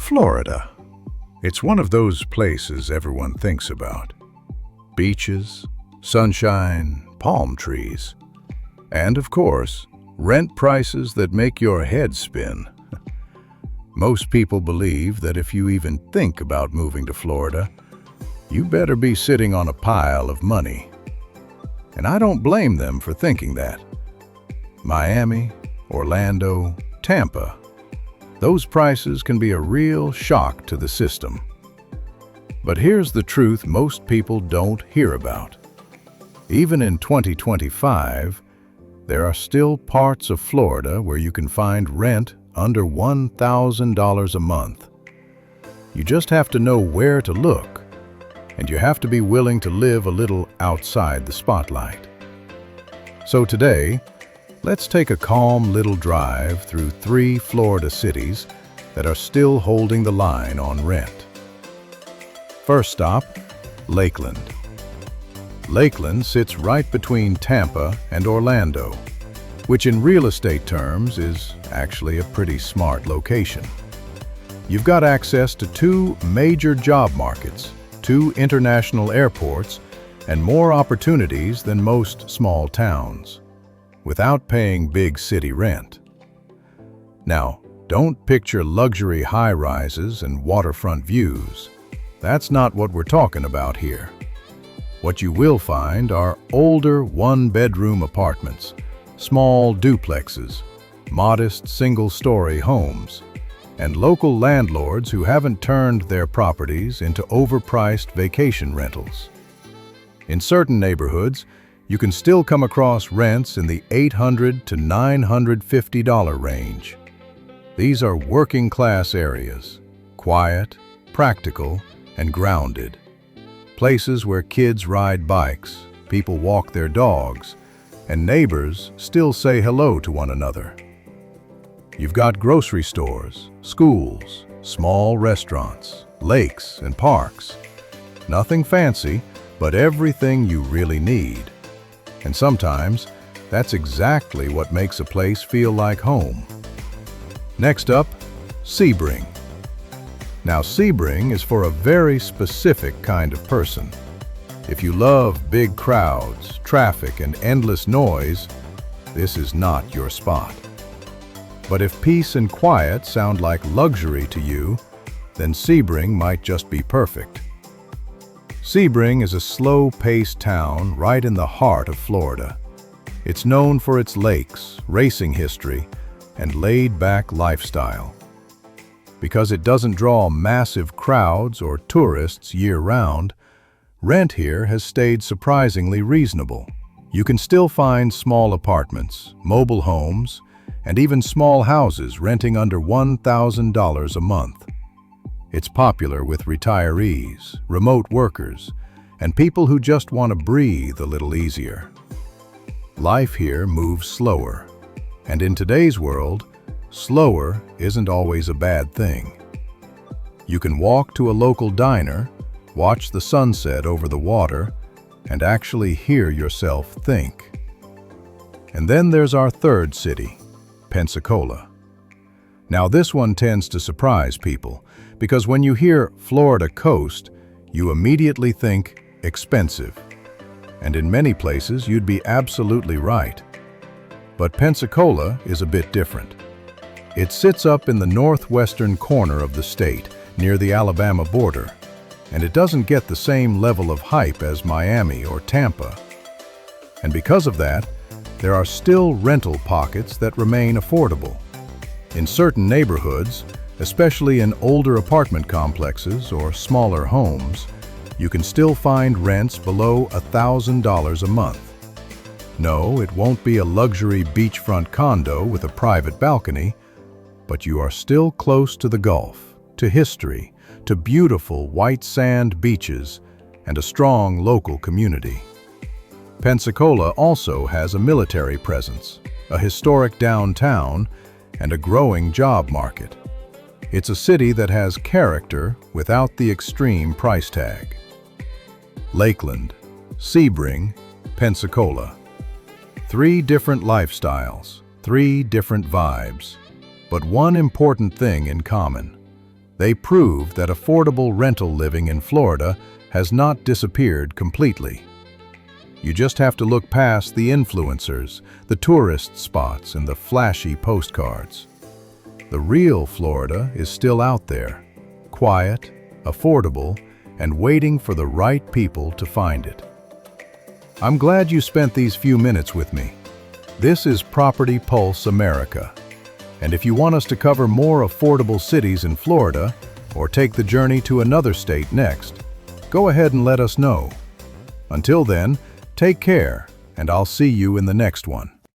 Florida. It's one of those places everyone thinks about. Beaches, sunshine, palm trees, and of course, rent prices that make your head spin. Most people believe that if you even think about moving to Florida, you better be sitting on a pile of money. And I don't blame them for thinking that. Miami, Orlando, Tampa, those prices can be a real shock to the system. But here's the truth most people don't hear about. Even in 2025, there are still parts of Florida where you can find rent under $1,000 a month. You just have to know where to look, and you have to be willing to live a little outside the spotlight. So today, let's take a calm little drive through 3 Florida cities that are still holding the line on rent. First stop, Lakeland. Lakeland sits right between Tampa and Orlando, which in real estate terms is actually a pretty smart location. You've got access to 2 major job markets, 2 international airports, and more opportunities than most small towns, without paying big city rent. Now, don't picture luxury high-rises and waterfront views. That's not what we're talking about here. What you will find are older one-bedroom apartments, small duplexes, modest single-story homes, and local landlords who haven't turned their properties into overpriced vacation rentals. In certain neighborhoods, you can still come across rents in the $800 to $950 range. These are working-class areas, quiet, practical, and grounded. Places where kids ride bikes, people walk their dogs, and neighbors still say hello to one another. You've got grocery stores, schools, small restaurants, lakes, and parks. Nothing fancy, but everything you really need. And sometimes, that's exactly what makes a place feel like home. Next up, Sebring. Now, Sebring is for a very specific kind of person. If you love big crowds, traffic, and endless noise, this is not your spot. But if peace and quiet sound like luxury to you, then Sebring might just be perfect. Sebring is a slow-paced town right in the heart of Florida. It's known for its lakes, racing history, and laid-back lifestyle. Because it doesn't draw massive crowds or tourists year-round, rent here has stayed surprisingly reasonable. You can still find small apartments, mobile homes, and even small houses renting under $1,000 a month. It's popular with retirees, remote workers, and people who just want to breathe a little easier. Life here moves slower, and in today's world, slower isn't always a bad thing. You can walk to a local diner, watch the sunset over the water, and actually hear yourself think. And then there's our third city, Pensacola. Now this one tends to surprise people, because when you hear Florida coast, you immediately think expensive. And in many places, you'd be absolutely right. But Pensacola is a bit different. It sits up in the northwestern corner of the state, near the Alabama border, and it doesn't get the same level of hype as Miami or Tampa. And because of that, there are still rental pockets that remain affordable. In certain neighborhoods, especially in older apartment complexes or smaller homes, you can still find rents below $1,000 a month. No, it won't be a luxury beachfront condo with a private balcony, but you are still close to the Gulf, to history, to beautiful white sand beaches, and a strong local community. Pensacola also has a military presence, a historic downtown, and a growing job market. It's a city that has character without the extreme price tag. Lakeland, Sebring, Pensacola. 3 different lifestyles, 3 different vibes, but one important thing in common. They prove that affordable rental living in Florida has not disappeared completely. You just have to look past the influencers, the tourist spots, and the flashy postcards. The real Florida is still out there, quiet, affordable, and waiting for the right people to find it. I'm glad you spent these few minutes with me. This is Property Pulse America. And if you want us to cover more affordable cities in Florida, or take the journey to another state next, go ahead and let us know. Until then, take care, and I'll see you in the next one.